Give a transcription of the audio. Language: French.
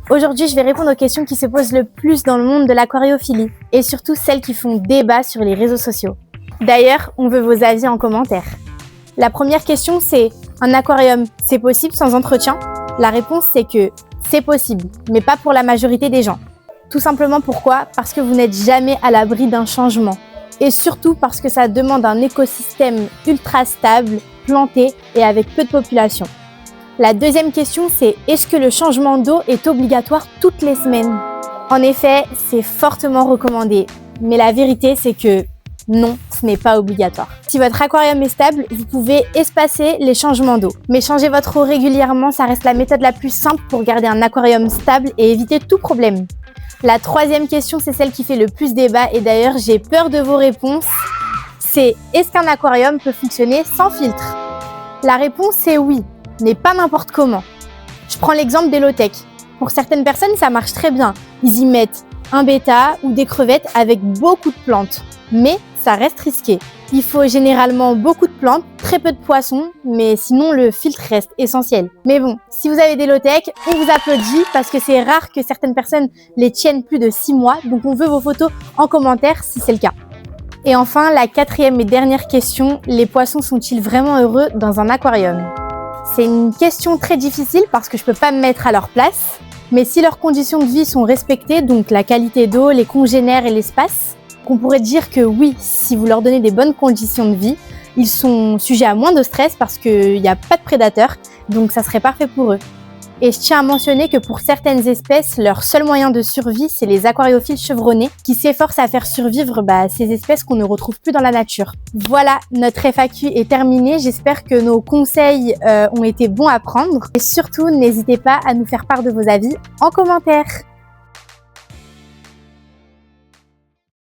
Aujourd'hui, je vais répondre aux questions qui se posent le plus dans le monde de l'aquariophilie et surtout celles qui font débat sur les réseaux sociaux. D'ailleurs, on veut vos avis en commentaire. La première question, c'est un aquarium, c'est possible sans entretien? La réponse, c'est que c'est possible, mais pas pour la majorité des gens. Tout simplement pourquoi? Parce que vous n'êtes jamais à l'abri d'un changement. Et surtout parce que ça demande un écosystème ultra stable, planté et avec peu de population. La deuxième question, c'est est-ce que le changement d'eau est obligatoire toutes les semaines? En effet, c'est fortement recommandé. Mais la vérité, c'est que non, ce n'est pas obligatoire. Si votre aquarium est stable, vous pouvez espacer les changements d'eau. Mais changer votre eau régulièrement, ça reste la méthode la plus simple pour garder un aquarium stable et éviter tout problème. La troisième question, c'est celle qui fait le plus débat et d'ailleurs, j'ai peur de vos réponses. C'est est-ce qu'un aquarium peut fonctionner sans filtre? La réponse est oui, mais pas n'importe comment. Je prends l'exemple des low-tech. Pour certaines personnes, ça marche très bien. Ils y mettent un bêta ou des crevettes avec beaucoup de plantes. Mais ça reste risqué. Il faut généralement beaucoup de plantes, très peu de poissons, mais sinon le filtre reste essentiel. Mais bon, si vous avez des low-tech, on vous applaudit parce que c'est rare que certaines personnes les tiennent plus de 6 mois, donc on veut vos photos en commentaire si c'est le cas. Et enfin, la quatrième et dernière question, les poissons sont-ils vraiment heureux dans un aquarium? C'est une question très difficile parce que je peux pas me mettre à leur place, mais si leurs conditions de vie sont respectées, donc la qualité d'eau, les congénères et l'espace, on pourrait dire que oui, si vous leur donnez des bonnes conditions de vie, ils sont sujets à moins de stress parce qu'il n'y a pas de prédateurs, donc ça serait parfait pour eux. Et je tiens à mentionner que pour certaines espèces, leur seul moyen de survie, c'est les aquariophiles chevronnés qui s'efforcent à faire survivre ces espèces qu'on ne retrouve plus dans la nature. Voilà, notre FAQ est terminée. J'espère que nos conseils ont été bons à prendre. Et surtout, n'hésitez pas à nous faire part de vos avis en commentaire.